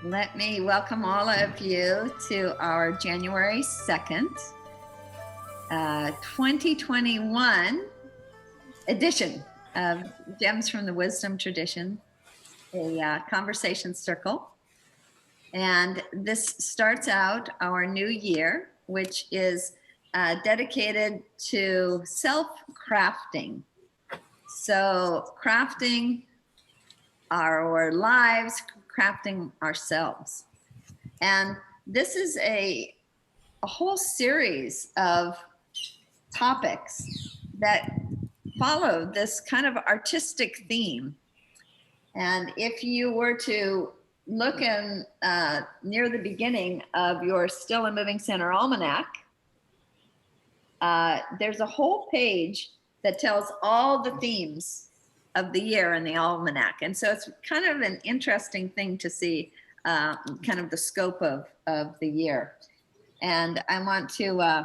Let me welcome all of you to our January 2nd, 2021 edition of Gems from the Wisdom Tradition, a conversation circle. And this starts out our new year, which is dedicated to self-crafting. So crafting our lives, crafting ourselves. And this is a whole series of topics that follow this kind of artistic theme. And if you were to look in near the beginning of your Still and Moving Center Almanac, there's a whole page that tells all the themes of the year in the almanac. And so it's kind of an interesting thing to see kind of the scope of the year. And I want to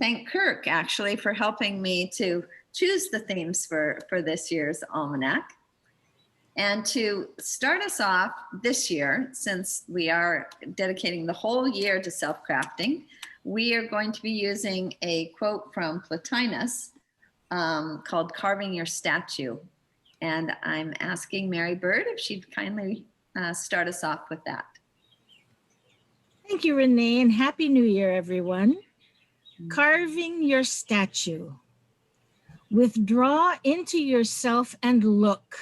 thank Kirk actually for helping me to choose the themes for this year's almanac. And to start us off this year, since we are dedicating the whole year to self-crafting, we are going to be using a quote from Plotinus called Carving Your Statue. And I'm asking Mary Bird if she'd kindly start us off with that. Thank you, Renee, and Happy New Year, everyone. Carving your statue. Withdraw into yourself and look.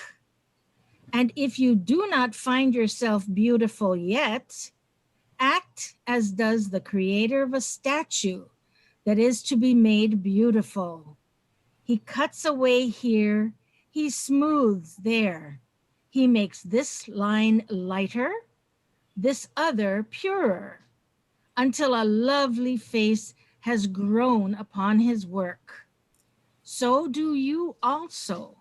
And if you do not find yourself beautiful yet, act as does the creator of a statue that is to be made beautiful. He cuts away here, he smooths there. He makes this line lighter, this other purer, until a lovely face has grown upon his work. So do you also.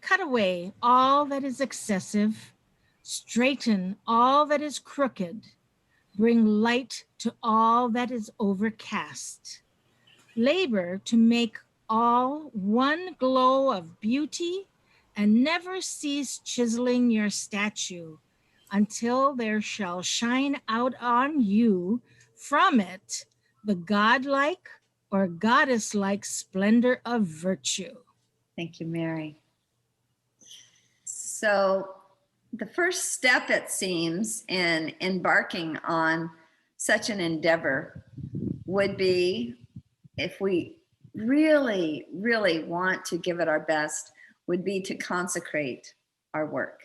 Cut away all that is excessive, straighten all that is crooked, bring light to all that is overcast. Labor to make all one glow of beauty, and never cease chiseling your statue until there shall shine out on you from it the godlike or goddess-like splendor of virtue. Thank you, Mary. So the first step, it seems, in embarking on such an endeavor would be, if we really, really want to give it our best, would be to consecrate our work.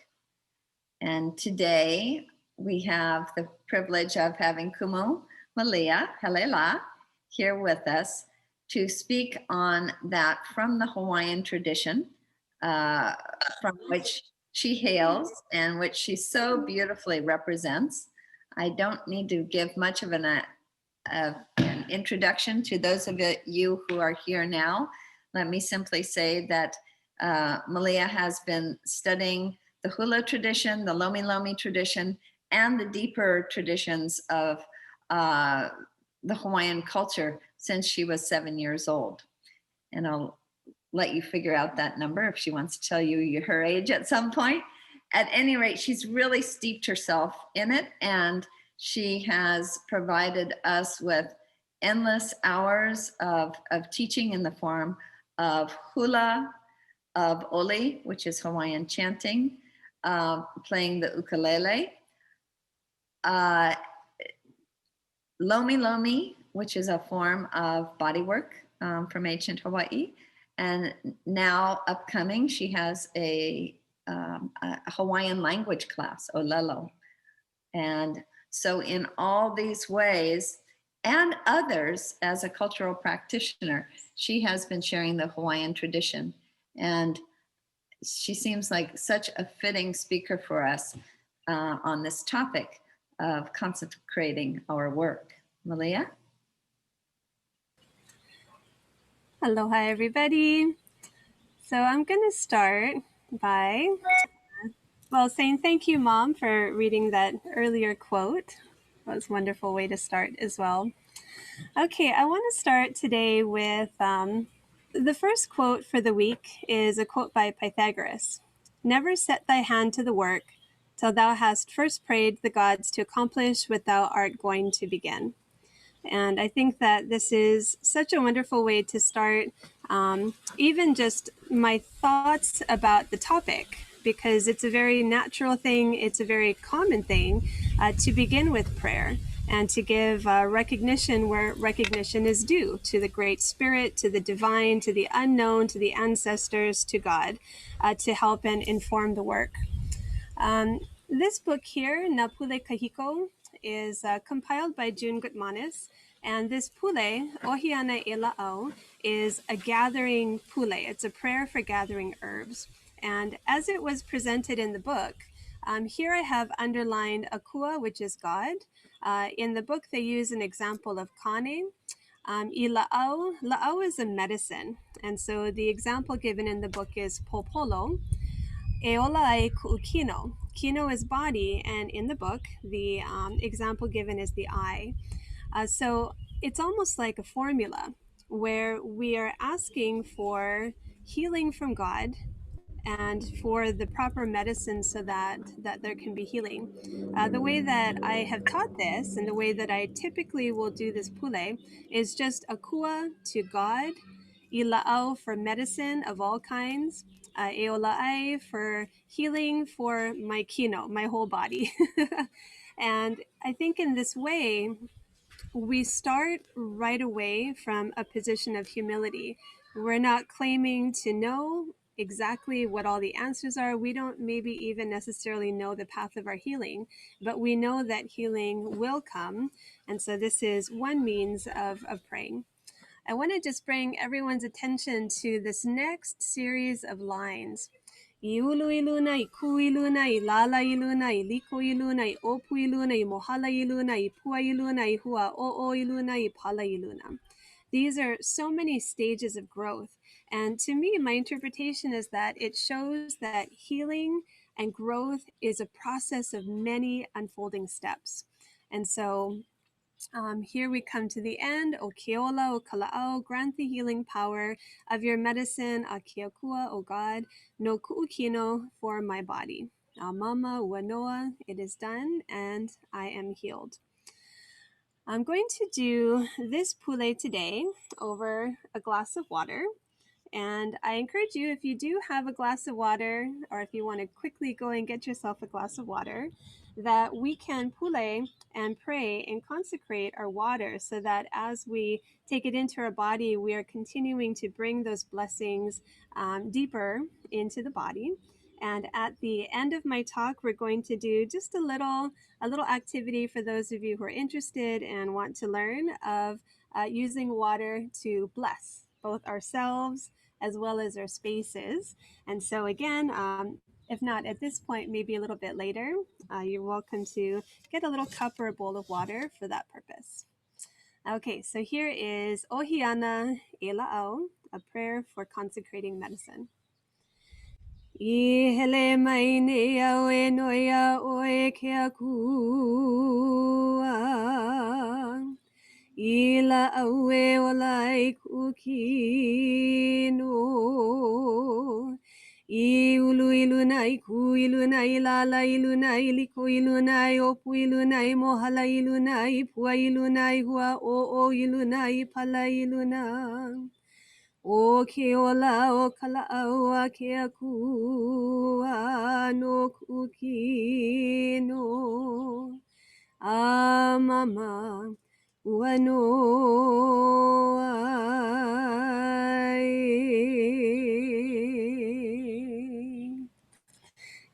And today we have the privilege of having Kumu Maliā, Helelā, here with us to speak on that from the Hawaiian tradition, from which she hails and which she so beautifully represents. I don't need to give much of an introduction to those of you who are here now. Let me simply say that Maliā has been studying the hula tradition, the lomi lomi tradition, and the deeper traditions of the Hawaiian culture since she was 7 years old. And I'll let you figure out that number if she wants to tell you her age at some point. At any rate, she's really steeped herself in it, and she has provided us with endless hours of teaching in the form of hula, of oli, which is Hawaiian chanting, playing the ukulele, lomi lomi, which is a form of bodywork from ancient Hawaii. And now upcoming, she has a Hawaiian language class, Olelo. And so in all these ways, and others, as a cultural practitioner, she has been sharing the Hawaiian tradition. And she seems like such a fitting speaker for us on this topic of consecrating our work. Maliā? Aloha, everybody. So I'm going to start by, saying thank you, Mom, for reading that earlier quote. That was a wonderful way to start as well. Okay, I want to start today with the first quote for the week is a quote by Pythagoras. Never set thy hand to the work till thou hast first prayed the gods to accomplish what thou art going to begin. And I think that this is such a wonderful way to start even just my thoughts about the topic, because it's a very natural thing, it's a very common thing to begin with prayer and to give recognition where recognition is due, to the Great Spirit, to the divine, to the unknown, to the ancestors, to God, to help and inform the work. This book here, Na Pule Kahiko, is compiled by June Gutmanis, and this pule, Ohiana Ela'au, is a gathering pule. It's a prayer for gathering herbs. And as it was presented in the book, here I have underlined Akua, which is God. In the book, they use an example of Kane. Ila'au, La'au is a medicine. And so the example given in the book is Popolo. Eolai ku'ukino. Kino is body, and in the book, the example given is the eye. So it's almost like a formula where we are asking for healing from God and for the proper medicine so that there can be healing. The way that I have taught this and the way that I typically will do this pule is just akua to God, ila'au for medicine of all kinds, eola'ai for healing for my kino, my whole body. And I think in this way, we start right away from a position of humility. We're not claiming to know exactly what all the answers are. We don't maybe even necessarily know the path of our healing, but we know that healing will come. And so this is one means of praying. I want to just bring everyone's attention to this next series of lines. Iulu iluna, iku iluna, ilala iluna, iliko iluna, opu iluna, mohala iluna, ipua iluna, ihua o iluna, ipala iluna. These are so many stages of growth. And to me, my interpretation is that it shows that healing and growth is a process of many unfolding steps. And so here we come to the end. O Keola, O Kala'au, grant the healing power of your medicine, A Keakua, O God, no Ku'ukino for my body. Mama, Uanoa, it is done, and I am healed. I'm going to do this pule today over a glass of water. And I encourage you, if you do have a glass of water, or if you want to quickly go and get yourself a glass of water, that we can pule and pray and consecrate our water so that as we take it into our body, we are continuing to bring those blessings deeper into the body. And at the end of my talk, we're going to do just a little activity for those of you who are interested and want to learn of using water to bless both ourselves as well as our spaces. And so again, if not at this point, maybe a little bit later, you're welcome to get a little cup or a bowl of water for that purpose. Okay, so here is Ohiana Ela'au, a prayer for consecrating medicine. I hele mai ne au e noia o e ke akua. Ila aue o lai kukino. I ulu iluna i ku iluna i lala iluna i liko iluna i opu iluna i mohala iluna i pua iluna i hua o iluna i pala iluna. O ke ola o kala'au a ke akua no kukino. A mama. And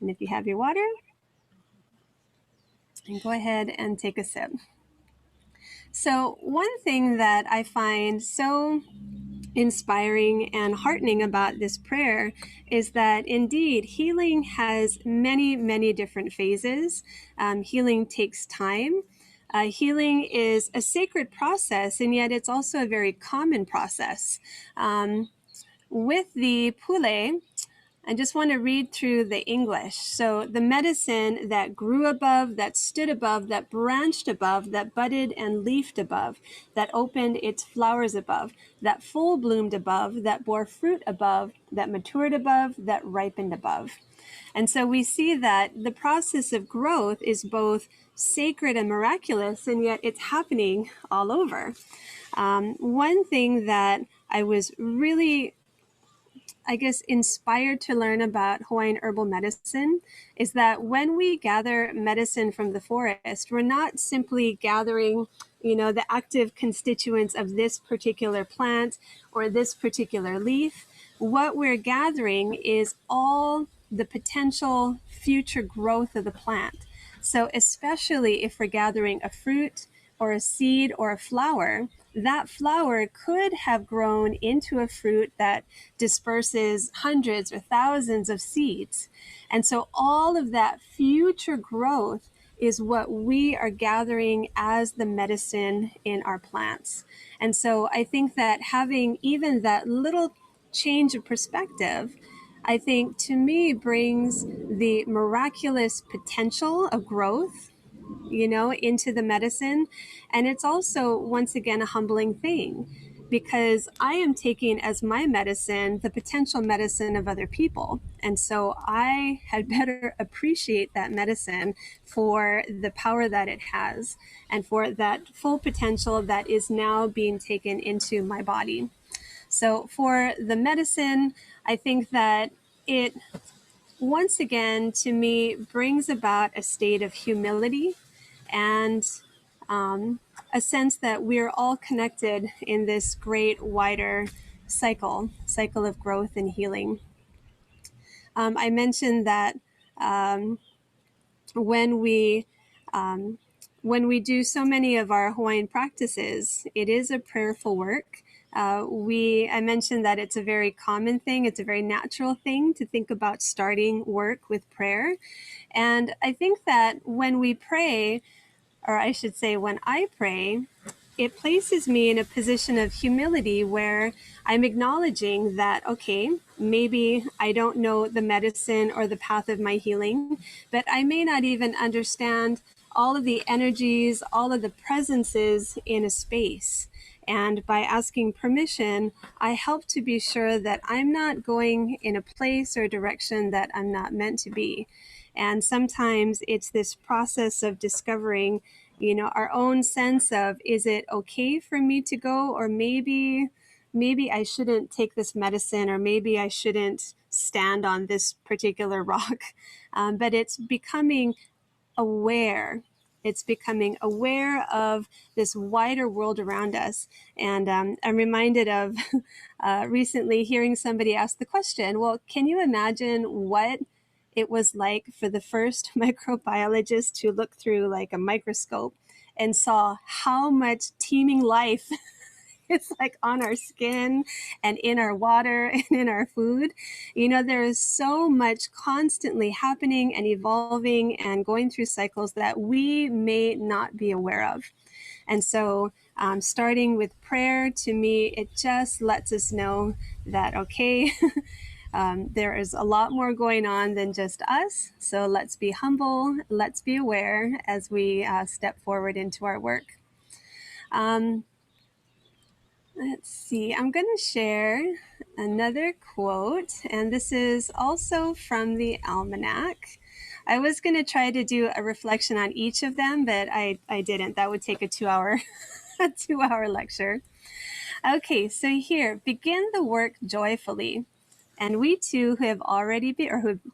if you have your water, and go ahead and take a sip. So one thing that I find so inspiring and heartening about this prayer is that indeed healing has many, many different phases. Healing takes time. Healing is a sacred process, and yet it's also a very common process. With the pule, I just want to read through the English. So the medicine that grew above, that stood above, that branched above, that budded and leafed above, that opened its flowers above, that full bloomed above, that bore fruit above, that matured above, that ripened above. And so we see that the process of growth is both sacred and miraculous, and yet it's happening all over. One thing that I was really, I guess, inspired to learn about Hawaiian herbal medicine is that when we gather medicine from the forest, we're not simply gathering, the active constituents of this particular plant or this particular leaf. What we're gathering is all the potential future growth of the plant. So especially if we're gathering a fruit or a seed or a flower, that flower could have grown into a fruit that disperses hundreds or thousands of seeds. And so all of that future growth is what we are gathering as the medicine in our plants. And so I think that having even that little change of perspective, I think to me brings the miraculous potential of growth, into the medicine. And it's also, once again, a humbling thing because I am taking as my medicine the potential medicine of other people. And so I had better appreciate that medicine for the power that it has and for that full potential that is now being taken into my body. So for the medicine, I think that it, once again, to me, brings about a state of humility and a sense that we're all connected in this great, wider cycle of growth and healing. I mentioned that when we do so many of our Hawaiian practices, it is a prayerful work. I mentioned that it's a very common thing. It's a very natural thing to think about starting work with prayer. And I think that when we pray, or I should say when I pray, it places me in a position of humility where I'm acknowledging that, okay, maybe I don't know the medicine or the path of my healing, but I may not even understand all of the energies, all of the presences in a space. And by asking permission, I help to be sure that I'm not going in a place or direction that I'm not meant to be. And sometimes it's this process of discovering, our own sense of, is it okay for me to go? Or maybe I shouldn't take this medicine, or maybe I shouldn't stand on this particular rock. But it's becoming aware. It's becoming aware of this wider world around us. And I'm reminded of recently hearing somebody ask the question, well, can you imagine what it was like for the first microbiologist to look through like a microscope and saw how much teeming life is like on our skin and in our water and in our food. There is so much constantly happening and evolving and going through cycles that we may not be aware of. And so starting with prayer, to me, it just lets us know that, okay, there is a lot more going on than just us. So let's be humble, let's be aware as we step forward into our work. Let's see, I'm going to share another quote, and this is also from the Almanac. I was going to try to do a reflection on each of them, but I didn't. That would take a 2-hour lecture. Okay, so here, begin the work joyfully. And we too who have already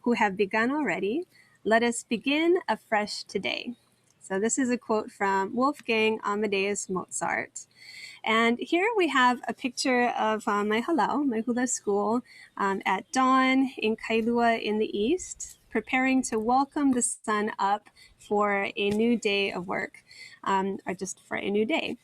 who have begun already, let us begin afresh today. So this is a quote from Wolfgang Amadeus Mozart. And here we have a picture of my halau, my hula school, at dawn in Kailua in the east, preparing to welcome the sun up for a new day of work, or just for a new day.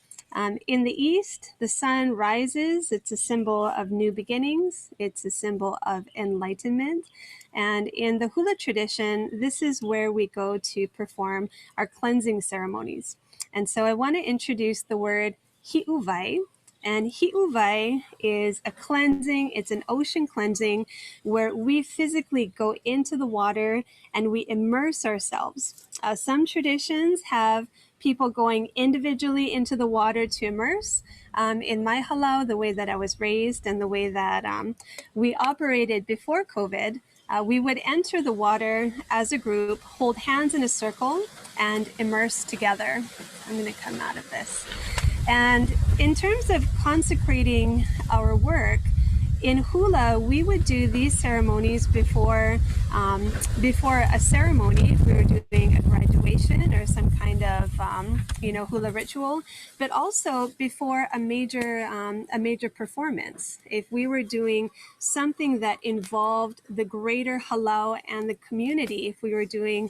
In the east, the sun rises. It's a symbol of new beginnings. It's a symbol of enlightenment. And in the hula tradition, this is where we go to perform our cleansing ceremonies. And so I want to introduce the word hi'uvai. And hi'uvai is a cleansing. It's an ocean cleansing where we physically go into the water and we immerse ourselves. Some traditions have people going individually into the water to immerse. In my halau, the way that I was raised and the way that we operated before COVID, we would enter the water as a group, hold hands in a circle, and immerse together. I'm going to come out of this. And in terms of consecrating our work, in hula, we would do these ceremonies before a ceremony, if we were doing a graduation or some kind of hula ritual, but also before a major performance. If we were doing something that involved the greater halau and the community, if we were doing,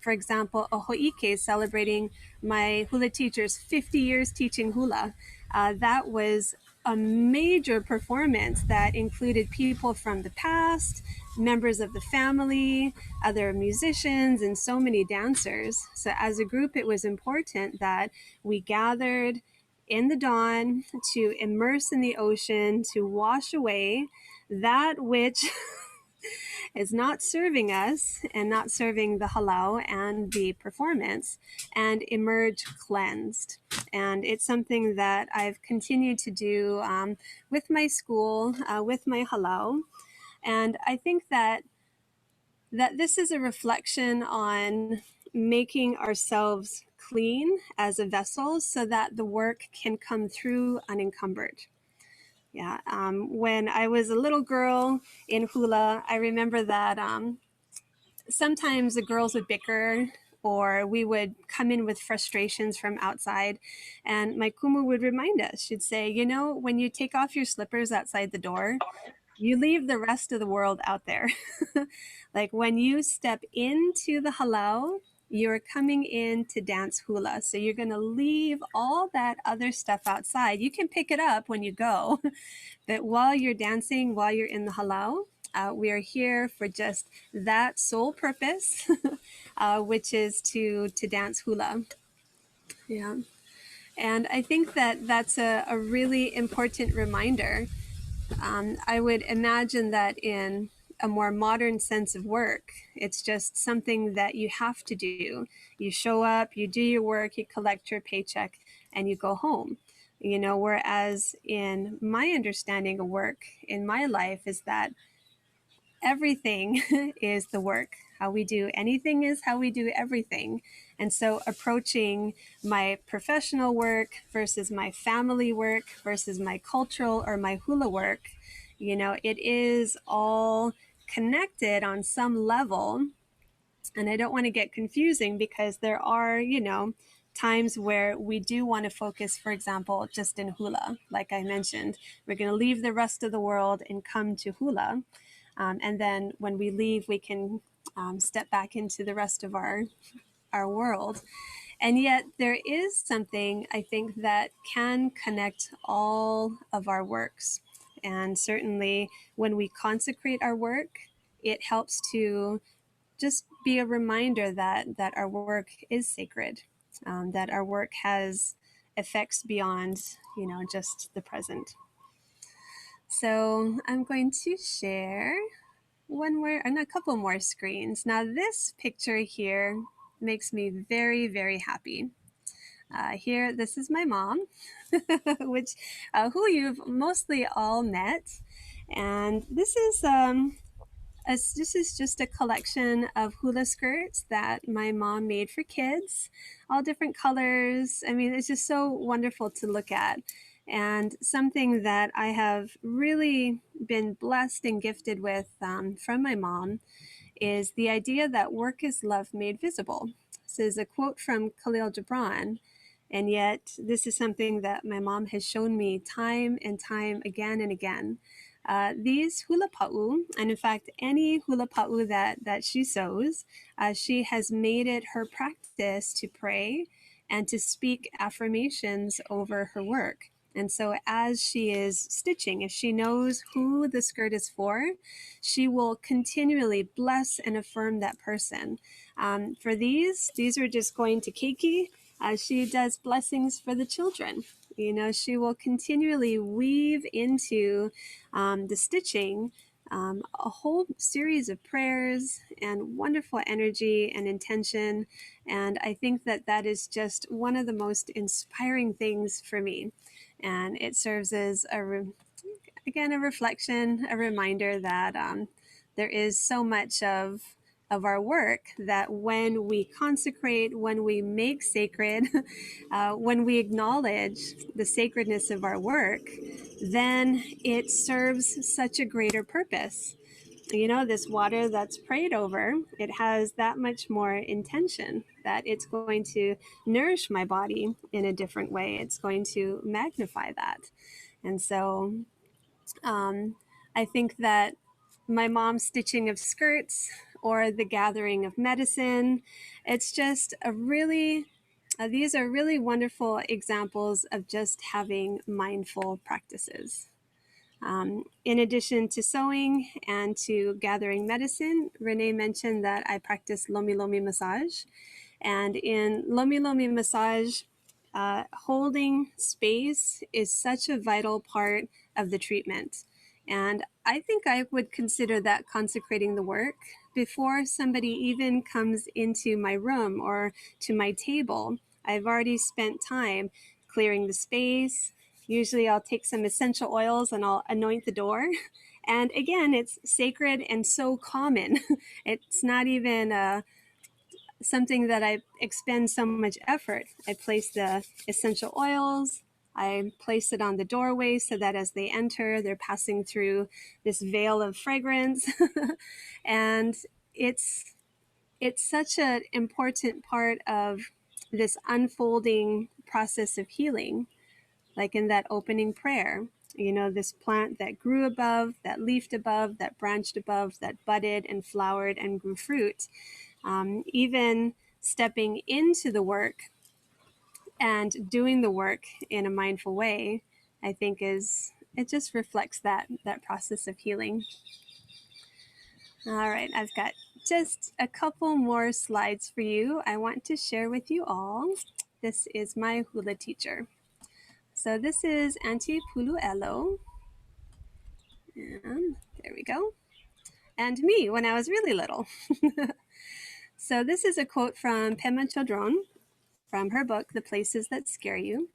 for example, a ho'ike, celebrating my hula teacher's 50 years teaching hula, that was a major performance that included people from the past, members of the family, other musicians, and so many dancers. So as a group, it was important that we gathered in the dawn to immerse in the ocean, to wash away that which is not serving us and not serving the halau and the performance, and emerge cleansed. And it's something that I've continued to do with my school, with my halau. And I think that this is a reflection on making ourselves clean as a vessel so that the work can come through unencumbered. Yeah, when I was a little girl in hula, I remember that sometimes the girls would bicker, or we would come in with frustrations from outside. And my kumu would remind us, she'd say, you know, when you take off your slippers outside the door, you leave the rest of the world out there. Like when you step into the halau, you're coming in to dance hula. So you're going to leave all that other stuff outside. You can pick it up when you go, but while you're dancing, while you're in the halau, we are here for just that sole purpose, which is to dance hula. Yeah. And I think that that's a really important reminder. I would imagine that in a more modern sense of work, it's just something that you have to do. You show up, you do your work, you collect your paycheck, and you go home. You know, whereas in my understanding of work in my life is that everything is the work. How we do anything is how we do everything. And so approaching my professional work versus my family work versus my cultural or my hula work, you know, it is all connected on some level. And I don't want to get confusing because there are, you know, times where we do want to focus, for example, just in hula. Like I mentioned, we're going to leave the rest of the world and come to hula. And then when we leave, we can step back into the rest of our world. And yet there is something, I think, that can connect all of our works. And certainly when we consecrate our work, it helps to just be a reminder that our work is sacred, that our work has effects beyond, you know, just the present. So I'm going to share one more and a couple more screens. Now this picture here makes me very, very happy. Here, this is my mom, which who you've mostly all met, and this is just a collection of hula skirts that my mom made for kids, all different colors. I mean, it's just so wonderful to look at. And something that I have really been blessed and gifted with from my mom is the idea that work is love made visible. This is a quote from Khalil Gibran. And yet this is something that my mom has shown me time and time again and again. These hula pa'u, and in fact, any hula pa'u that she sews, she has made it her practice to pray and to speak affirmations over her work. And so as she is stitching, if she knows who the skirt is for, she will continually bless and affirm that person. For these are just going to Keiki. She does blessings for the children. You know, she will continually weave into the stitching a whole series of prayers and wonderful energy and intention. And I think that that is just one of the most inspiring things for me. And it serves as again, a reflection, a reminder that there is so much of our work that when we consecrate, when we make sacred, when we acknowledge the sacredness of our work, then it serves such a greater purpose. You know, this water that's prayed over, it has that much more intention, that it's going to nourish my body in a different way. It's going to magnify that. And so I think that my mom's stitching of skirts or the gathering of medicine, it's just a really, these are really wonderful examples of just having mindful practices. In addition to sewing and to gathering medicine, Renee mentioned that I practice lomi lomi massage. And in lomi lomi massage, holding space is such a vital part of the treatment. And I think I would consider that consecrating the work before somebody even comes into my room or to my table. I've already spent time clearing the space. Usually I'll take some essential oils and I'll anoint the door. And again, it's sacred and so common. It's not even something that I expend so much effort. I place the essential oils, I place it on the doorway so that as they enter, they're passing through this veil of fragrance. And it's such an important part of this unfolding process of healing, like in that opening prayer. You know, this plant that grew above, that leafed above, that branched above, that budded and flowered and grew fruit. Even stepping into the work and doing the work in a mindful way, I think it just reflects that process of healing. All right, I've got just a couple more slides for you. I want to share with you all. This is my hula teacher. So this is Auntie Pulu'elo. And there we go. And me when I was really little. So this is a quote from Pema Chodron from her book, The Places That Scare You.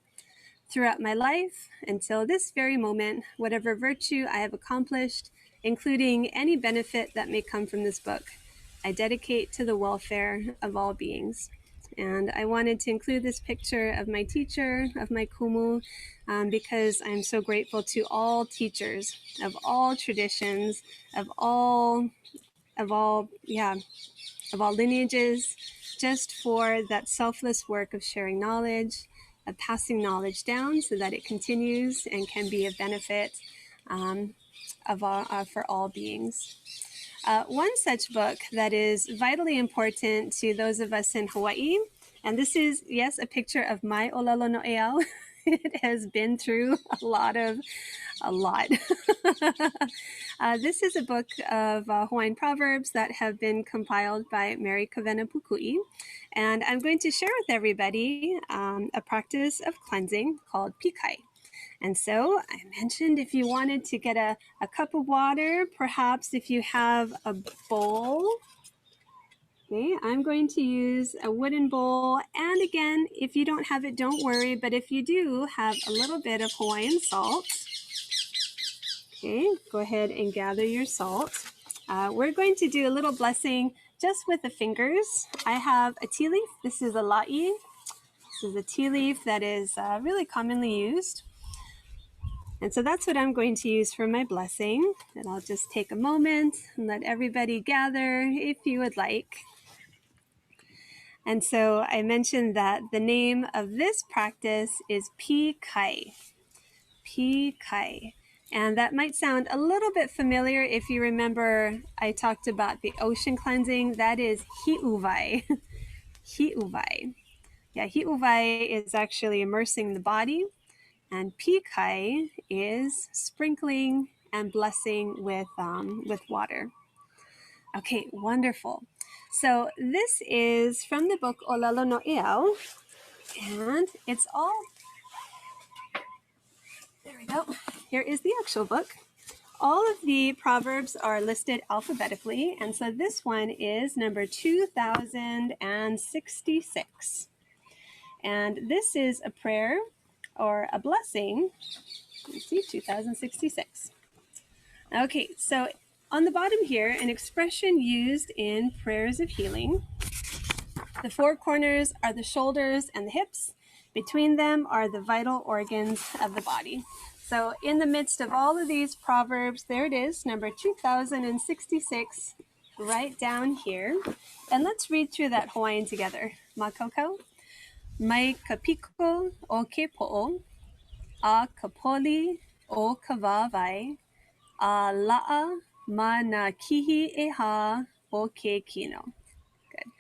Throughout my life, until this very moment, whatever virtue I have accomplished, including any benefit that may come from this book, I dedicate to the welfare of all beings. And I wanted to include this picture of my teacher, of my kumu, because I'm so grateful to all teachers of all traditions, of all lineages, just for that selfless work of sharing knowledge, of passing knowledge down so that it continues and can be a benefit for all beings. One such book that is vitally important to those of us in Hawaii, and this is, yes, a picture of my Olelo No'eau. It has been through a lot. This is a book of Hawaiian proverbs that have been compiled by Mary Kavena Pukui. And I'm going to share with everybody a practice of cleansing called pikai. And so I mentioned if you wanted to get a cup of water, perhaps if you have a bowl. Okay, I'm going to use a wooden bowl. And again, if you don't have it, don't worry. But if you do have a little bit of Hawaiian salt, okay, go ahead and gather your salt. We're going to do a little blessing just with the fingers. I have a tea leaf. This is a la'i. This is a tea leaf that is really commonly used. And so that's what I'm going to use for my blessing. And I'll just take a moment and let everybody gather if you would like. And so I mentioned that the name of this practice is pikai. Pikai. And that might sound a little bit familiar if you remember I talked about the ocean cleansing. That is hi'uvai. Hi'uvai. Yeah, hi'uvai is actually immersing the body. And pikai is sprinkling and blessing with water. Okay, wonderful. So this is from the book Olelo No'eau, and it's all, there we go. Here is the actual book. All of the proverbs are listed alphabetically, and so this one is number 2066. And this is a prayer or a blessing. Let's see, 2066. Okay, so on the bottom here, an expression used in prayers of healing. The four corners are the shoulders and the hips. Between them are the vital organs of the body. So in the midst of all of these proverbs, there it is, number 2066, right down here. And let's read through that Hawaiian together. Makoko. Mai kapiko o ke po'o, a kapoli o ka wāwai, a la'a ma na kihi e ha o ke kino. Good.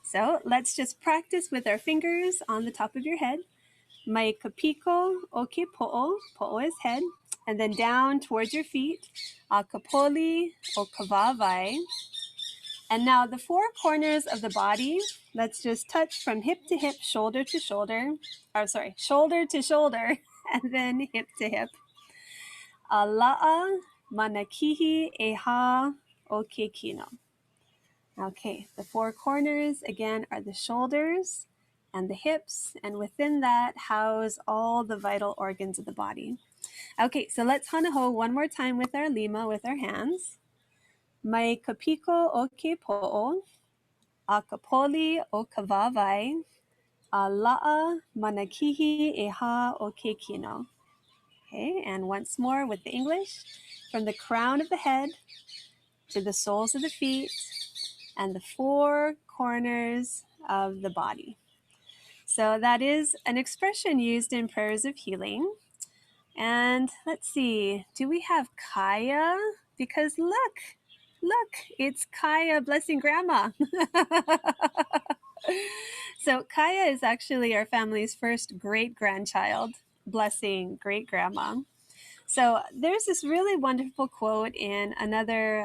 So let's just practice with our fingers on the top of your head. Mai kapiko o ke po'o, po'o is head, and then down towards your feet, a kapoli o ka wāwai. And now the four corners of the body, let's just touch from hip to hip, shoulder to shoulder, shoulder to shoulder, and then hip to hip. A la'a manakihi e ha o ke kino. Okay, the four corners again are the shoulders and the hips, and within that house all the vital organs of the body. Okay, so let's hanaho one more time with our lima, with our hands. Mai kapiko o ke po'o, a kapoli o ka wāwai, a la'a manakihi e ha o ke kino. Okay, and once more with the English. From the crown of the head to the soles of the feet and the four corners of the body. So that is an expression used in prayers of healing. And let's see, do we have Kaya? Because look, it's Kaya blessing grandma. So Kaya is actually our family's first great-grandchild, blessing great-grandma. So there's this really wonderful quote in another,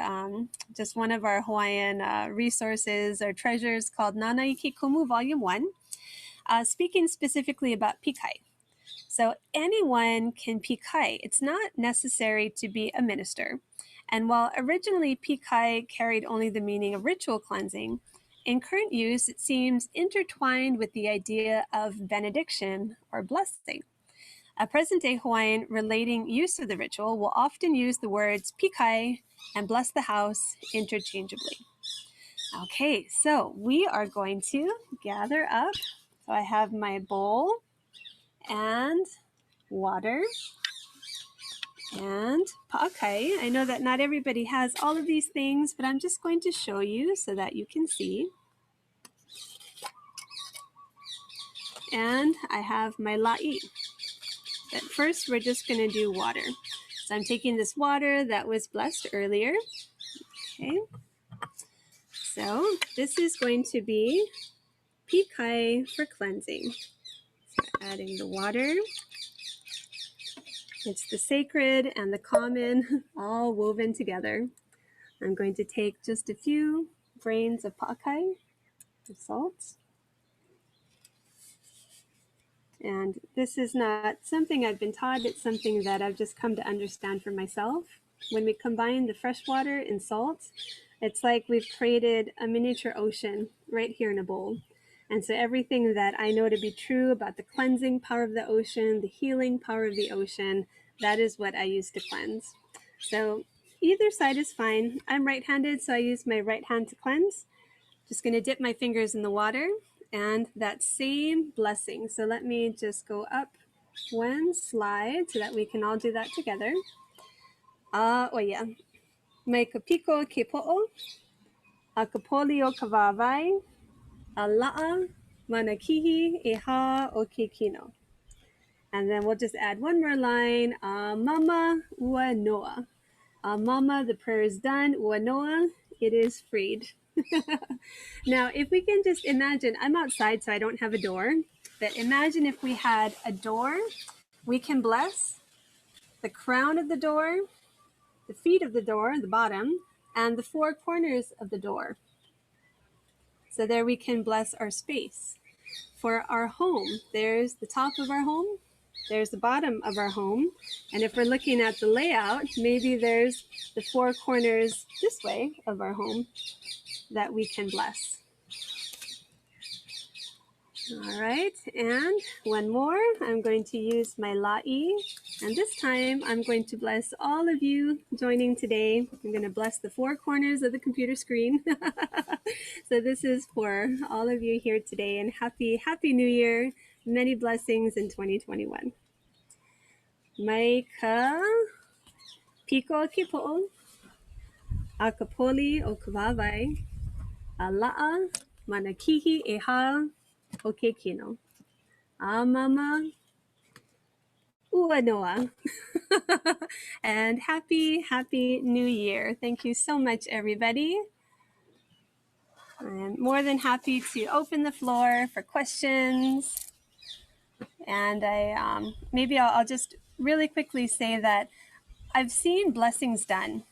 just one of our Hawaiian resources or treasures called Nanaiki Kumu Volume 1, speaking specifically about pikai. So anyone can pikai. It's not necessary to be a minister. And while originally pikai carried only the meaning of ritual cleansing, in current use, it seems intertwined with the idea of benediction or blessing. A present-day Hawaiian relating use of the ritual will often use the words pikai and bless the house interchangeably. Okay, so we are going to gather up. So I have my bowl and water and pa'akai. I know that not everybody has all of these things, but I'm just going to show you so that you can see. And I have my la'i. But first, we're just going to do water. So I'm taking this water that was blessed earlier. Okay. So this is going to be pikai for cleansing. So adding the water. It's the sacred and the common all woven together. I'm going to take just a few grains of pa'akai, of salt. And this is not something I've been taught, it's something that I've just come to understand for myself. When we combine the fresh water and salt, it's like we've created a miniature ocean right here in a bowl. And so everything that I know to be true about the cleansing power of the ocean, the healing power of the ocean, that is what I use to cleanse. So either side is fine. I'm right-handed, so I use my right hand to cleanse. Just going to dip my fingers in the water. And that same blessing. So let me just go up one slide so that we can all do that together. Mai kapiko ke po'o, a kapoli o ka wāwai, a la'a manakihi e ha o ke kino. And then we'll just add one more line, mama ua noa. Mama, the prayer is done. Ua noa, it is freed. Now, if we can just imagine, I'm outside, so I don't have a door, but imagine if we had a door, we can bless the crown of the door, the feet of the door, the bottom, and the four corners of the door. So there we can bless our space. For our home, there's the top of our home, there's the bottom of our home, and if we're looking at the layout, maybe there's the four corners this way of our home that we can bless. All right, and one more. I'm going to use my la'i And this time I'm going to bless all of you joining today. I'm going to bless the four corners of the computer screen. So this is for all of you here today, and happy New Year. Many blessings in 2021. Mai ka piko kipo a kapoli o kawawai a la'a manakihi e ha o ke kino. A mama ua noa. And happy New Year. Thank you so much, everybody. I'm more than happy to open the floor for questions. And maybe I'll just really quickly say that I've seen blessings done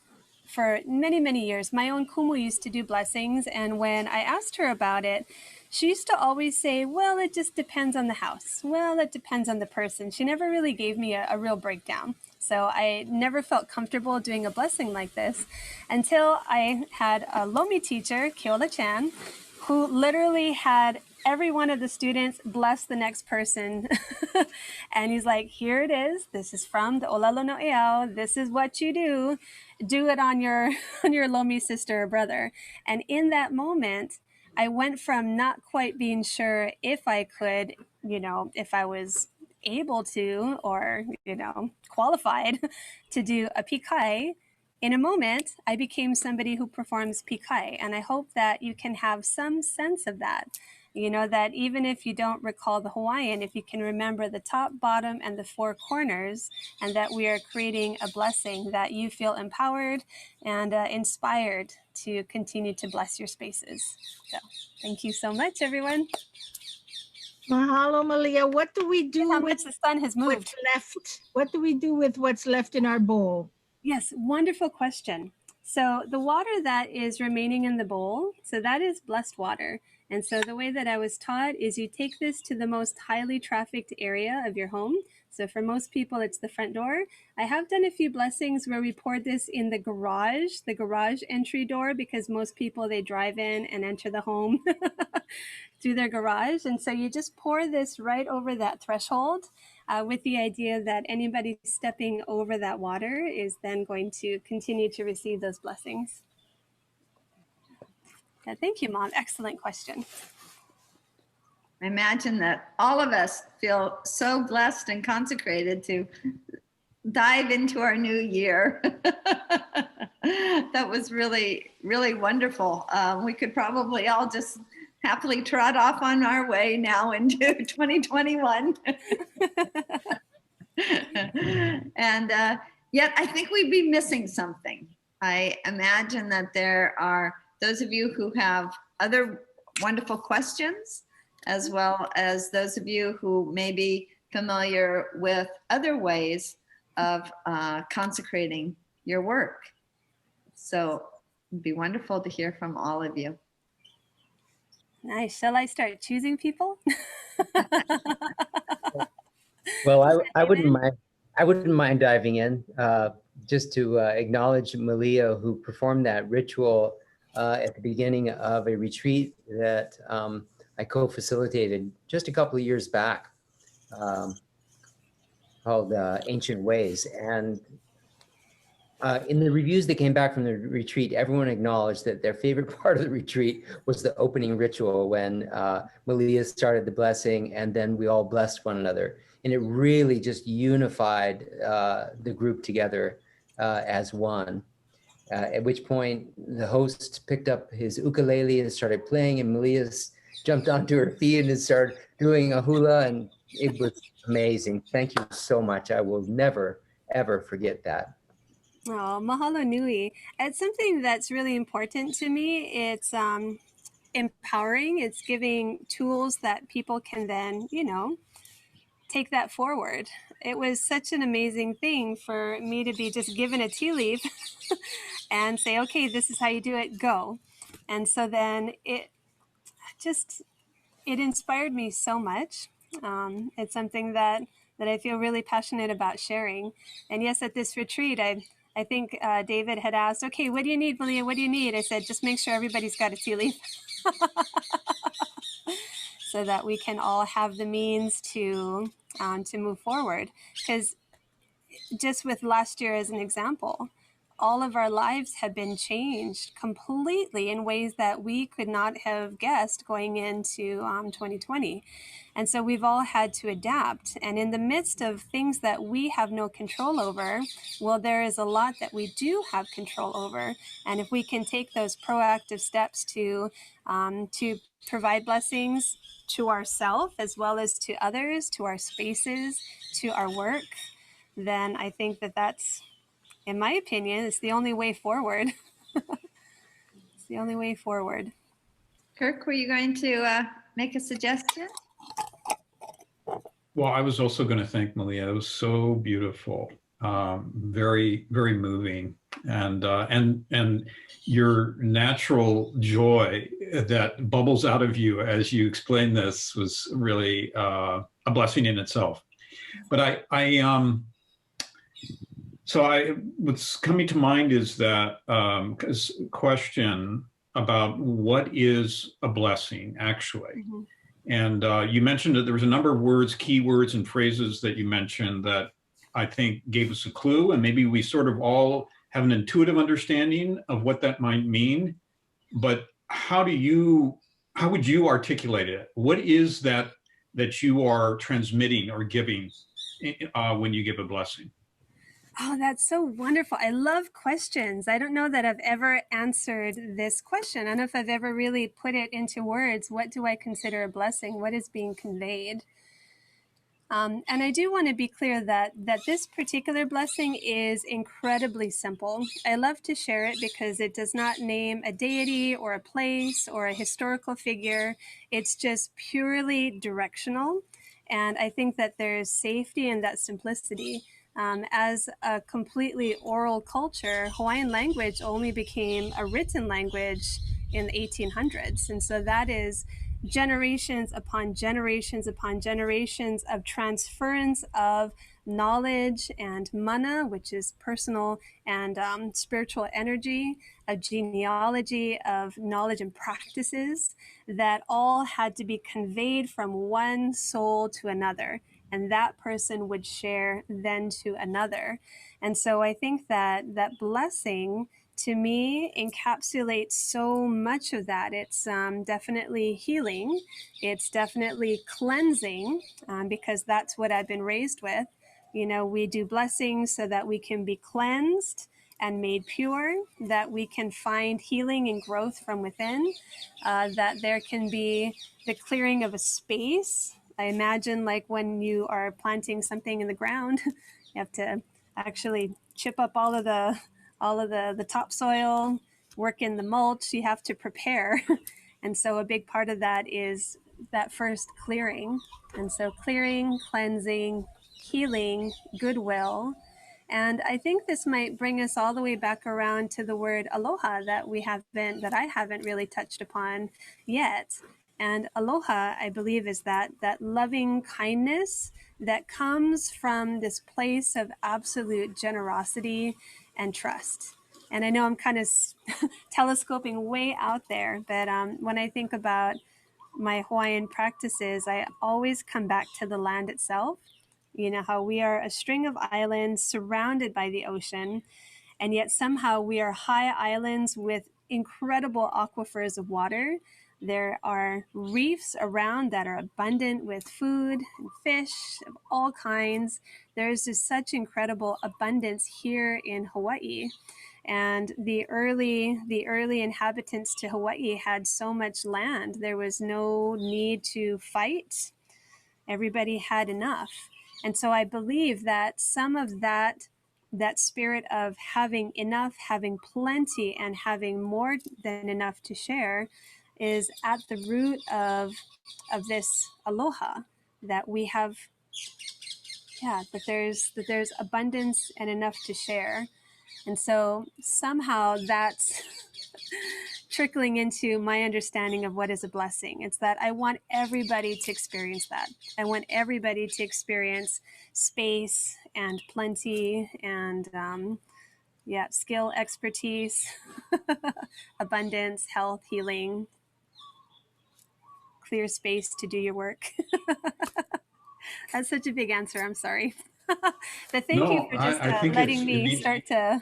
for many, many years. My own kumu used to do blessings, and when I asked her about it, she used to always say, well, it just depends on the house. Well, it depends on the person. She never really gave me a real breakdown. So I never felt comfortable doing a blessing like this until I had a Lomi teacher, Keola Chan, who literally had every one of the students bless the next person. And he's like, here it is. This is from the Olalo no Eao. This is what you do. Do it on your on your Lomi sister or brother. And in that moment, I went from not quite being sure if I could, if I was able to or, qualified to do a pikai. In a moment, I became somebody who performs pikai, and I hope that you can have some sense of that. That even if you don't recall the Hawaiian, if you can remember the top, bottom, and the four corners, and that we are creating a blessing, that you feel empowered and inspired to continue to bless your spaces. So thank you so much, everyone. Mahalo, Maliā. What do we do How with much the sun has moved? what's left? What do we do with what's left in our bowl? Yes, wonderful question. So the water that is remaining in the bowl, so that is blessed water. And so the way that I was taught is you take this to the most highly trafficked area of your home. So for most people, it's the front door. I have done a few blessings where we poured this in the garage entry door, because most people, they drive in and enter the home through their garage. And so you just pour this right over that threshold with the idea that anybody stepping over that water is then going to continue to receive those blessings. Yeah, thank you, Mom. Excellent question. I imagine that all of us feel so blessed and consecrated to dive into our new year. That was really, really wonderful. We could probably all just happily trot off on our way now into 2021. And yet I think we'd be missing something. I imagine that there are those of you who have other wonderful questions, as well as those of you who may be familiar with other ways of consecrating your work. So it'd be wonderful to hear from all of you. Nice. Shall I start choosing people? Well, I wouldn't mind diving in just to acknowledge Maliā, who performed that ritual at the beginning of a retreat that I co-facilitated just a couple of years back, called Ancient Ways. And in the reviews that came back from the retreat, everyone acknowledged that their favorite part of the retreat was the opening ritual when Maliā started the blessing, and then we all blessed one another. And it really just unified the group together as one. At which point the host picked up his ukulele and started playing, and Maliā jumped onto her feet and started doing a hula, and it was amazing. Thank you so much. I will never, ever forget that. Oh, mahalo nui. It's something that's really important to me. It's empowering. It's giving tools that people can then, take that forward. It was such an amazing thing for me to be just given a tea leaf and say, okay, this is how you do it, go. And so then it inspired me so much. It's something that I feel really passionate about sharing. And yes, at this retreat, I think David had asked, okay, what do you need, Maliā? What do you need? I said, just make sure everybody's got a tea leaf. So that we can all have the means to move forward. Because just with last year as an example, all of our lives have been changed completely in ways that we could not have guessed going into 2020. And so we've all had to adapt. And in the midst of things that we have no control over, well, there is a lot that we do have control over. And if we can take those proactive steps to provide blessings to ourselves as well as to others, to our spaces, to our work, then I think that that's, in my opinion, it's the only way forward. It's the only way forward. Kirk, were you going to make a suggestion? Well, I was also going to thank Maliā. It was so beautiful, very, very moving, and your natural joy that bubbles out of you as you explain this was really a blessing in itself. But what's coming to mind is that question about what is a blessing actually. Mm-hmm. And you mentioned that there was a number of words, key words and phrases that you mentioned that I think gave us a clue, and maybe we sort of all have an intuitive understanding of what that might mean. But how would you articulate it? What is that you are transmitting or giving when you give a blessing? Oh, that's so wonderful. I love questions. I don't know that I've ever answered this question. I don't know if I've ever really put it into words. What do I consider a blessing? What is being conveyed? And I do want to be clear that this particular blessing is incredibly simple. I love to share it because it does not name a deity or a place or a historical figure. It's just purely directional. And I think that there's safety in that simplicity. As a completely oral culture, Hawaiian language only became a written language in the 1800s. And so that is generations upon generations upon generations of transference of knowledge and mana, which is personal and spiritual energy, of genealogy, of knowledge and practices that all had to be conveyed from one soul to another. And that person would share then to another. And so I think that blessing to me encapsulates so much of that. It's definitely healing. It's definitely cleansing because that's what I've been raised with. You know, we do blessings so that we can be cleansed and made pure, that we can find healing and growth from within, that there can be the clearing of a space. I imagine like when you are planting something in the ground, you have to actually chip up all of the topsoil, work in the mulch, you have to prepare. And so a big part of that is that first clearing. And so clearing, cleansing, healing, goodwill. And I think this might bring us all the way back around to the word aloha that I haven't really touched upon yet. And aloha, I believe, is that loving kindness that comes from this place of absolute generosity and trust. And I know I'm kind of telescoping way out there, but when I think about my Hawaiian practices, I always come back to the land itself. You know, how we are a string of islands surrounded by the ocean, and yet somehow we are high islands with incredible aquifers of water. There are reefs around that are abundant with food and fish of all kinds. There's just such incredible abundance here in Hawaii. And the early inhabitants to Hawaii had so much land. There was no need to fight. Everybody had enough. And so I believe that some of that spirit of having enough, having plenty, and having more than enough to share is at the root of this aloha, that we have, that there's abundance and enough to share. And so somehow that's trickling into my understanding of what is a blessing. It's that I want everybody to experience that. I want everybody to experience space and plenty and skill, expertise, abundance, health, healing, clear space to do your work. That's such a big answer. I'm sorry. But thank you No, for just I think letting it me needs, start to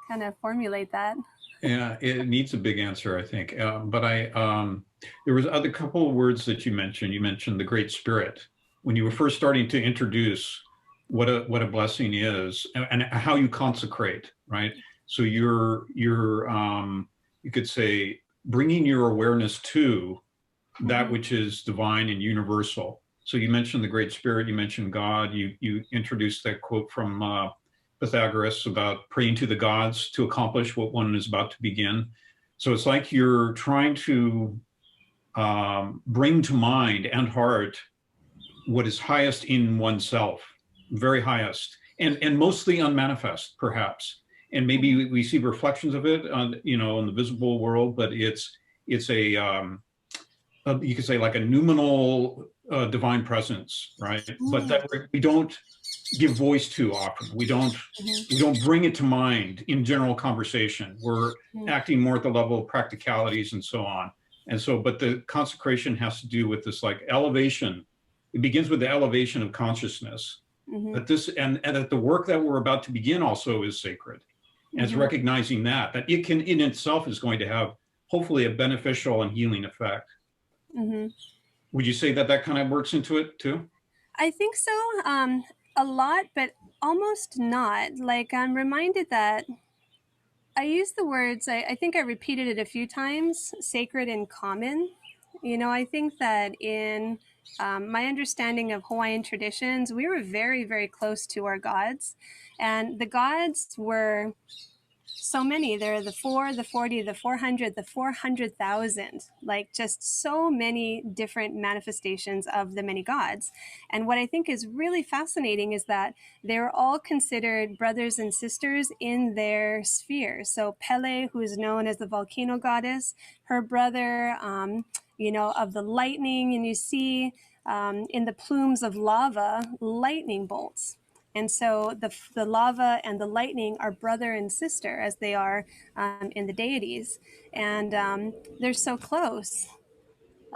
kind of formulate that. yeah, it needs a big answer, I think. There was other couple of words that you mentioned. You mentioned the Great Spirit when you were first starting to introduce what a blessing is and how you consecrate, right? So you could say bringing your awareness to that which is divine and universal. So you mentioned the Great Spirit, you mentioned God, you introduced that quote from Pythagoras about praying to the gods to accomplish what one is about to begin. So it's like you're trying to bring to mind and heart what is highest in oneself, very highest, and mostly unmanifest, perhaps. And maybe we see reflections of it on, in the visible world, but it's a you could say like a noumenal divine presence, right? But that we don't give voice to often. We don't bring it to mind in general conversation. We're acting more at the level of practicalities and so on. And so, but the consecration has to do with this like elevation. It begins with the elevation of consciousness. But this and that the work that we're about to begin also is sacred. And it's recognizing that it can in itself is going to have hopefully a beneficial and healing effect. Would you say that kind of works into it too? I think so. A lot, but almost not. Like I'm reminded that I use the words, I think I repeated it a few times, sacred and common. I think that in my understanding of Hawaiian traditions, we were very, very close to our gods. And the gods were so many. There are the 4, the 40, the 400, the 400,000, like just so many different manifestations of the many gods. And what I think is really fascinating is that they're all considered brothers and sisters in their sphere. So Pele, who is known as the volcano goddess, her brother, of the lightning, and you see in the plumes of lava, lightning bolts. And so the lava and the lightning are brother and sister as they are in the deities. And they're so close.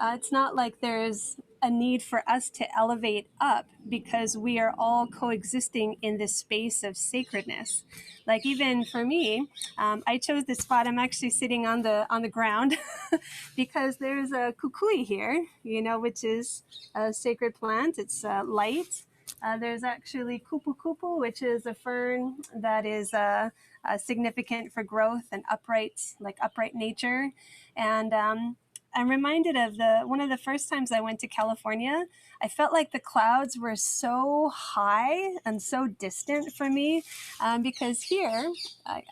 It's not like there's a need for us to elevate up because we are all coexisting in this space of sacredness. Like even for me, I chose this spot. I'm actually sitting on the ground because there's a kukui here, which is a sacred plant. It's light. There's actually kupu-kupu, which is a fern that is significant for growth and upright nature. And I'm reminded of one of the first times I went to California. I felt like the clouds were so high and so distant from me because here,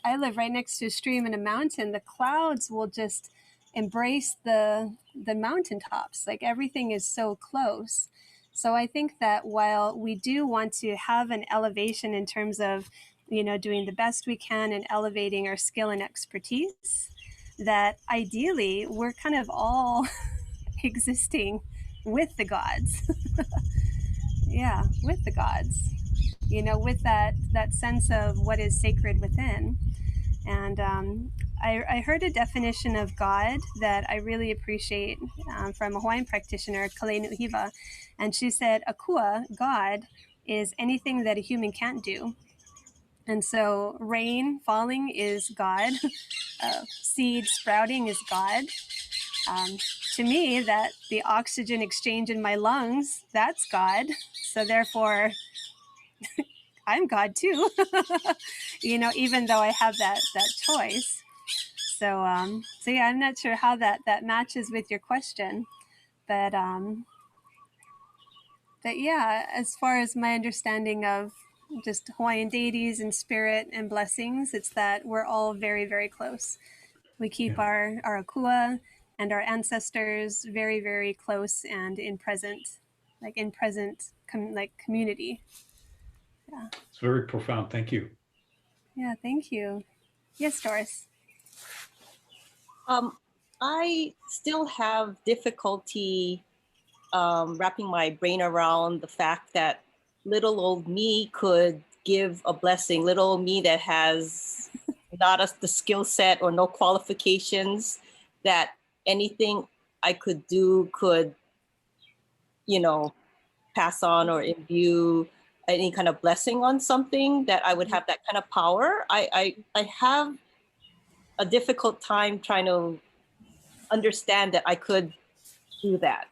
I live right next to a stream and a mountain. The clouds will just embrace the mountaintops. Like everything is so close. So I think that while we do want to have an elevation in terms of, doing the best we can and elevating our skill and expertise, that ideally we're kind of all existing with the gods. Yeah, with the gods, with that sense of what is sacred within. And I heard a definition of God that I really appreciate from a Hawaiian practitioner, Kalenu Hiva. And she said, Akua, God, is anything that a human can't do. And so rain falling is God. Seed sprouting is God. To me, that the oxygen exchange in my lungs, that's God. So therefore, I'm God too, even though I have that choice. So yeah, I'm not sure how that matches with your question, but yeah, as far as my understanding of just Hawaiian deities and spirit and blessings, it's that we're all very, very close. We keep our akua and our ancestors very, very close and in present community. Yeah. It's very profound. Thank you. Yeah, thank you. Yes, Doris. I still have difficulty wrapping my brain around the fact that little old me could give a blessing, little old me that has not the skill set or no qualifications, that anything I could do could, pass on or imbue any kind of blessing on something, that I would have that kind of power. I have a difficult time trying to understand that I could do that.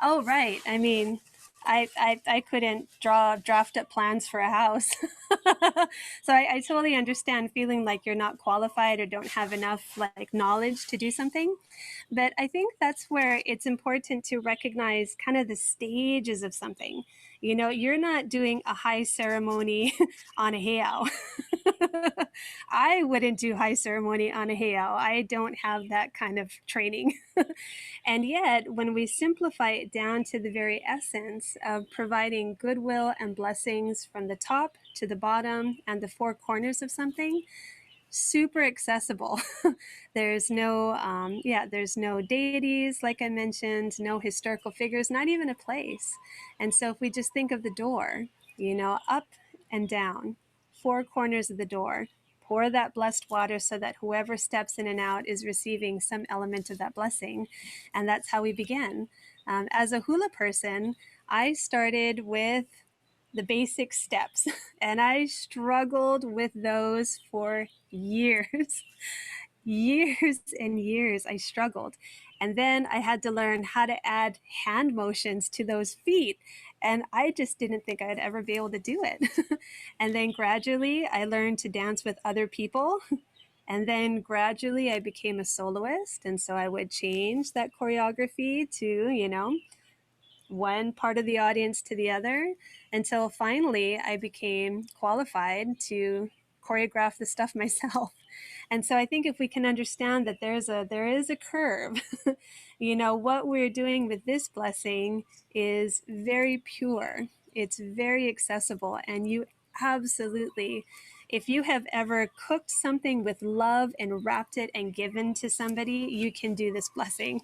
Oh, right. I mean, I couldn't draft up plans for a house. So I totally understand feeling like you're not qualified or don't have enough like knowledge to do something. But I think that's where it's important to recognize kind of the stages of something. You know, you're not doing a high ceremony on a heiau. I wouldn't do high ceremony on a heiau. I don't have that kind of training. And yet, when we simplify it down to the very essence of providing goodwill and blessings from the top to the bottom and the four corners of something, super accessible. There's no, there's no deities, like I mentioned, no historical figures, not even a place. And so if we just think of the door, you know, up and down, four corners of the door, pour that blessed water so that whoever steps in and out is receiving some element of that blessing. And that's how we begin. As a hula person, I started with the basic steps and I struggled with those for years. Years and years I struggled. And then I had to learn how to add hand motions to those feet. And I just didn't think I'd ever be able to do it. And then gradually I learned to dance with other people. And then gradually I became a soloist. And so I would change that choreography to, you know, one part of the audience to the other, until finally I became qualified to choreograph the stuff myself. And so I think if we can understand that there is a curve, you know, what we're doing with this blessing is very pure. It's very accessible. And you absolutely, if you have ever cooked something with love and wrapped it and given to somebody, you can do this blessing.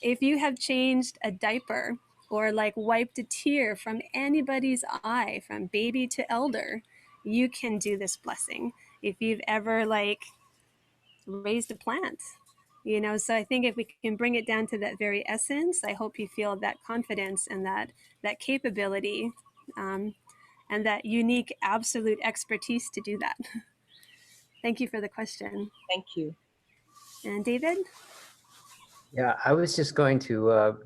If you have changed a diaper or like wiped a tear from anybody's eye, from baby to elder, you can do this blessing. If you've ever like raised a plant, you know, so I think if we can bring it down to that very essence, I hope you feel that confidence and that capability, and that unique absolute expertise to do that. Thank you for the question. Thank you. And David? Yeah, I was just going to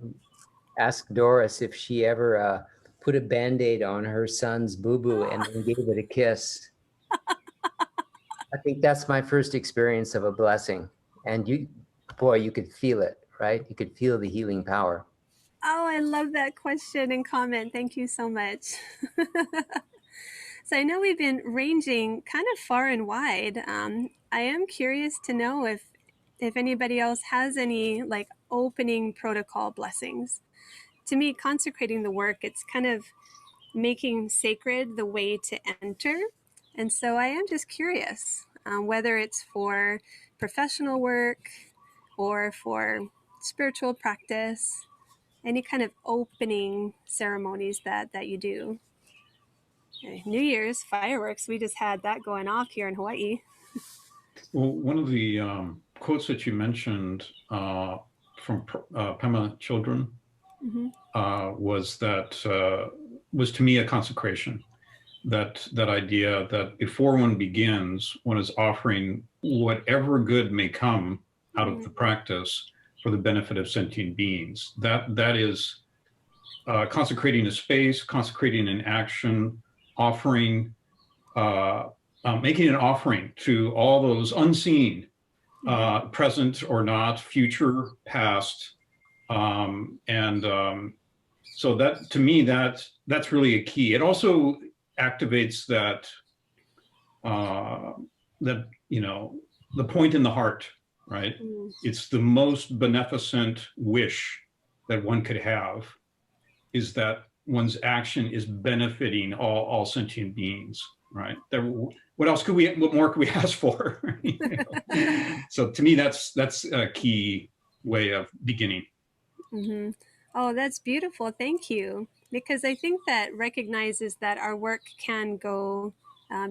ask Doris if she ever put a Band-Aid on her son's boo-boo and then gave it a kiss. I think that's my first experience of a blessing. And you, boy, you could feel it, right? You could feel the healing power. Oh, I love that question and comment. Thank you so much. So I know we've been ranging kind of far and wide. I am curious to know if anybody else has any like opening protocol blessings. To me, consecrating the work, it's kind of making sacred the way to enter. And so I am just curious whether it's for professional work or for spiritual practice, any kind of opening ceremonies that you do. New Year's fireworks, we just had that going off here in Hawaii. Well, one of the quotes that you mentioned from Pema Children was to me a consecration. That idea that before one begins, one is offering whatever good may come out of the practice for the benefit of sentient beings. That is consecrating a space, consecrating an action, offering, making an offering to all those unseen, present or not, future, past, so that, to me, that's really a key. It also activates that you know, the point in the heart, right? It's the most beneficent wish that one could have, is that one's action is benefiting all sentient beings, right? What more could we ask for? You know? So to me, that's a key way of beginning. Mm-hmm. Oh, that's beautiful. Thank you. Because I think that recognizes that our work can go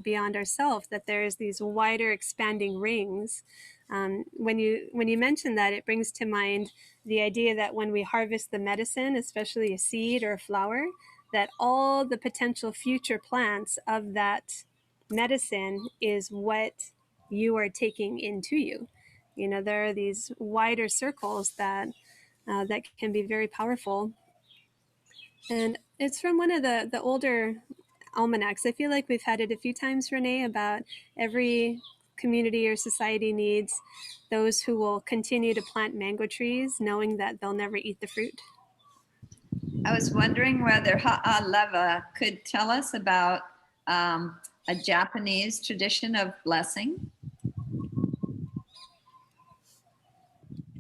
beyond ourselves, that there's these wider expanding rings. When you mention that, it brings to mind the idea that when we harvest the medicine, especially a seed or a flower, that all the potential future plants of that medicine is what you are taking into you. You know, there are these wider circles that that can be very powerful. And it's from one of the older almanacs. I feel like we've had it a few times, Renee, about every community or society needs those who will continue to plant mango trees, knowing that they'll never eat the fruit. I was wondering whether Ha'aleva could tell us about a Japanese tradition of blessing.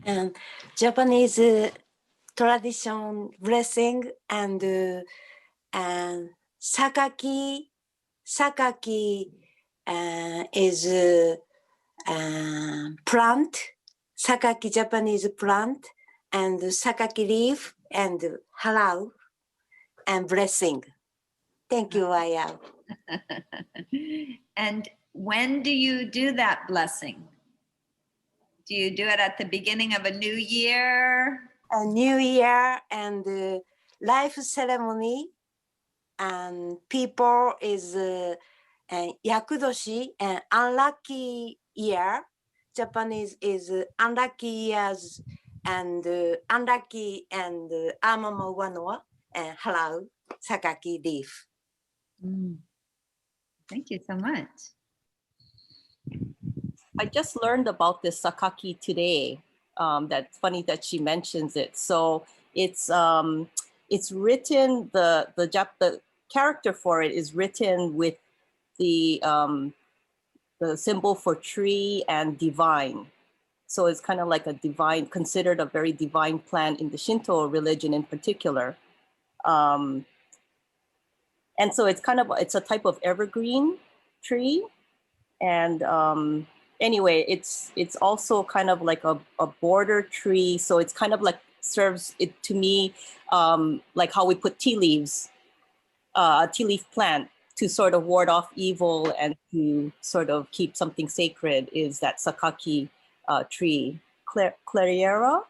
And Japanese tradition blessing and sakaki is plant, sakaki Japanese plant, and sakaki leaf and halal and blessing. Thank you, Aya. And when do you do that blessing? Do you do it at the beginning of a new year? A new year and life ceremony, and people is yakudoshi and unlucky year. Japanese is unlucky years and unlucky and amamo wanoa and halal sakaki leaf. Thank you so much. I just learned about this sakaki today. That's funny that she mentions it. So it's written, the character for it is written with the symbol for tree and divine. So it's kind of like a divine, considered a very divine plant in the Shinto religion in particular. And so it's a type of evergreen tree. And anyway, it's also kind of like a border tree. So it's kind of like serves it to me like how we put tea leaves, a tea leaf plant to sort of ward off evil and to sort of keep something sacred is that sakaki tree, clariera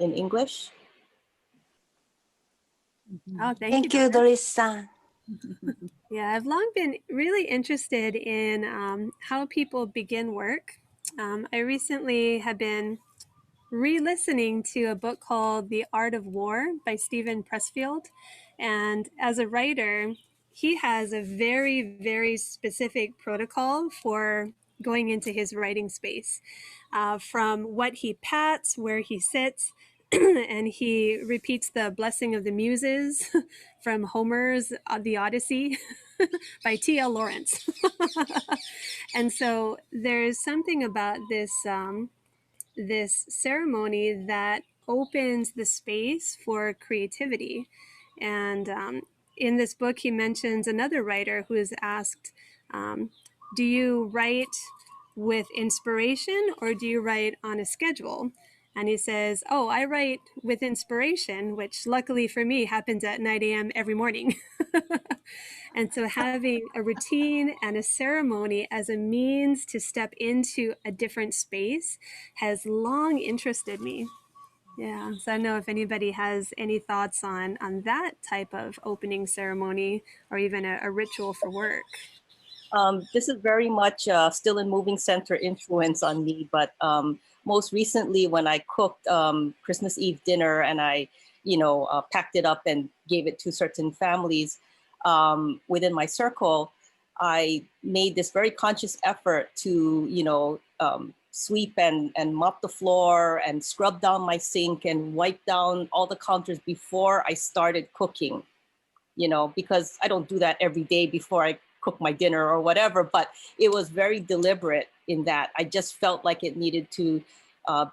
in English. Oh, Thank you, Doris-san. Yeah, I've long been really interested in how people begin work. I recently have been re-listening to a book called The Art of War by Stephen Pressfield. And as a writer, he has a very, very specific protocol for going into his writing space, from what he pats, where he sits, and he repeats the blessing of the muses from Homer's The Odyssey by T.L. Lawrence. And so there's something about this this ceremony that opens the space for creativity. And in this book, he mentions another writer who is asked, do you write with inspiration or do you write on a schedule? And he says, oh, I write with inspiration, which luckily for me happens at 9 a.m. every morning. And so having a routine and a ceremony as a means to step into a different space has long interested me. Yeah, so I don't know if anybody has any thoughts on that type of opening ceremony or even a ritual for work. This is very much still in moving center influence on me, but most recently when I cooked Christmas Eve dinner and I, packed it up and gave it to certain families within my circle, I made this very conscious effort to, sweep and mop the floor and scrub down my sink and wipe down all the counters before I started cooking, because I don't do that every day before I cook my dinner or whatever, but it was very deliberate in that I just felt like it needed to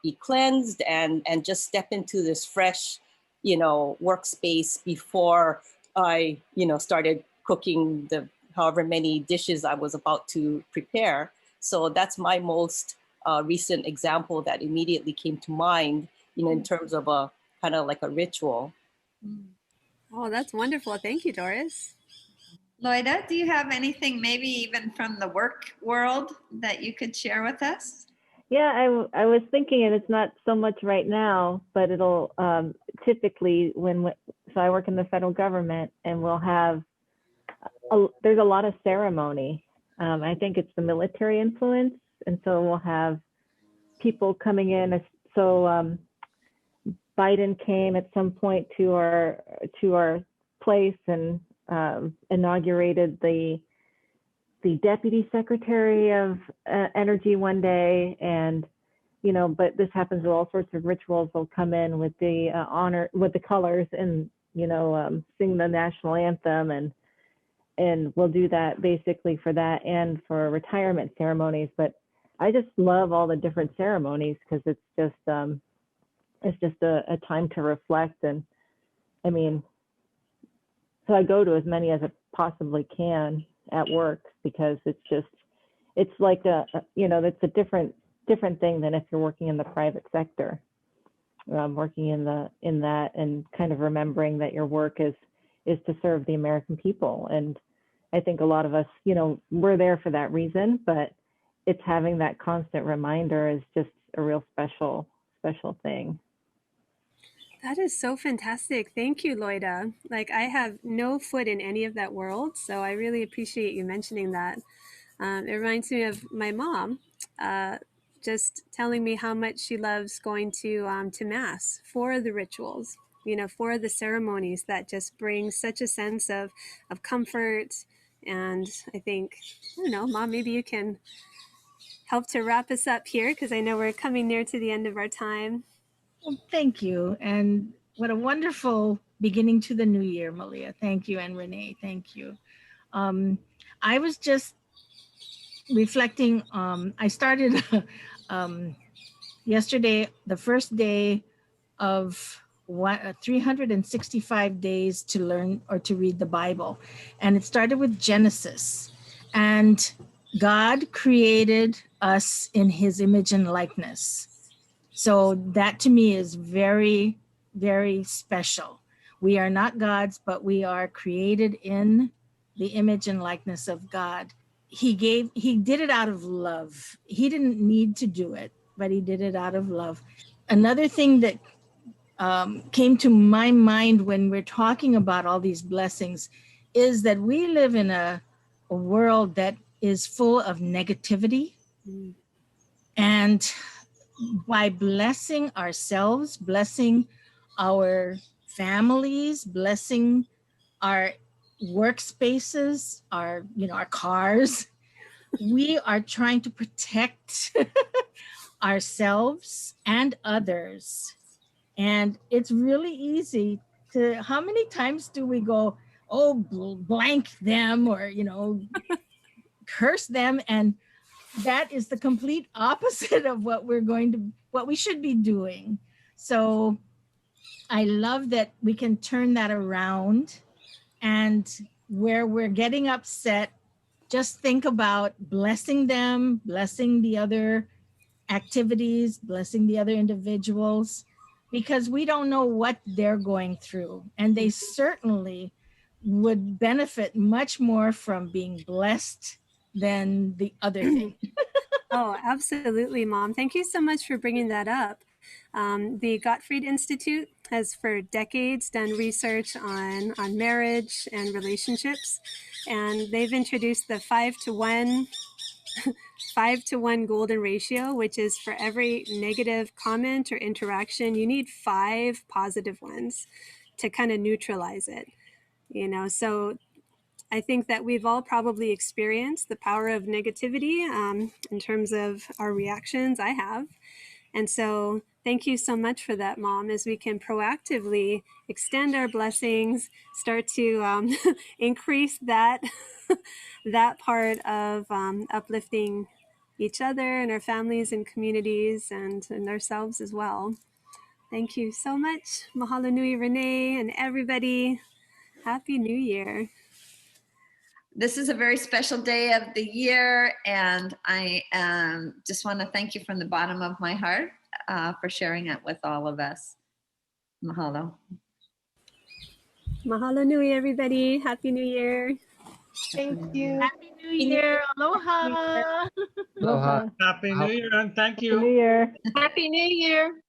be cleansed and just step into this fresh, workspace before I, started cooking the however many dishes I was about to prepare. So that's my most recent example that immediately came to mind, in terms of a kind of like a ritual. Oh, that's wonderful. Thank you, Doris. Loida, do you have anything maybe even from the work world that you could share with us? Yeah, I was thinking, and it's not so much right now, but it'll typically when I work in the federal government, and we'll have, there's a lot of ceremony. I think it's the military influence. And so we'll have people coming in. So Biden came at some point to our place and inaugurated the deputy secretary of energy one day. And, you know, but this happens with all sorts of rituals. They'll come in with the honor, with the colors, and, you know, sing the national anthem, and we'll do that basically for that and for retirement ceremonies. But I just love all the different ceremonies because it's just a time to reflect. And I mean, so I go to as many as I possibly can at work, because it's like you know, it's a different thing than if you're working in the private sector. Working in that and kind of remembering that your work is to serve the American people. And I think a lot of us, you know, we're there for that reason, but it's having that constant reminder is just a real special thing. That is so fantastic. Thank you, Loida. Like, I have no foot in any of that world, so I really appreciate you mentioning that. It reminds me of my mom just telling me how much she loves going to Mass for the rituals, you know, for the ceremonies that just bring such a sense of comfort. And I think, I don't know, Mom, maybe you can help to wrap us up here, because I know we're coming near to the end of our time. Well, thank you. And what a wonderful beginning to the new year, Maliā. Thank you. And Renee, thank you. I was just reflecting. I started yesterday, the first day of 365 days to learn or to read the Bible. And it started with Genesis. And God created us in his image and likeness. So that to me is very, very special. We are not gods, but we are created in the image and likeness of God. He did it out of love. He didn't need to do it, but he did it out of love. Another thing that came to my mind when we're talking about all these blessings is that we live in a world that is full of negativity. And by blessing ourselves, blessing our families, blessing our workspaces, our cars, we are trying to protect ourselves and others. And it's really easy to, how many times do we go, oh, blank them, or, curse them? And that is the complete opposite of what we should be doing. So I love that we can turn that around, and where we're getting upset, just think about blessing them, blessing the other activities, blessing the other individuals, because we don't know what they're going through. And they certainly would benefit much more from being blessed than the other thing. Oh, absolutely, Mom. Thank you so much for bringing that up. The Gottfried Institute has for decades done research on marriage and relationships, and they've introduced the 5-to-1 golden ratio, which is for every negative comment or interaction, you need 5 positive ones to kind of neutralize it. So I think that we've all probably experienced the power of negativity in terms of our reactions. I have. And so thank you so much for that, Mom, as we can proactively extend our blessings, start to increase that, that part of uplifting each other and our families and communities and ourselves as well. Thank you so much. Mahalo nui, Renee, and everybody. Happy New Year. This is a very special day of the year, and I just want to thank you from the bottom of my heart for sharing it with all of us. Mahalo. Mahalo nui, everybody. Happy New Year. Thank you. Happy New Year. Aloha. Aloha. Happy New Year, and thank you. Happy New Year. Happy New Year.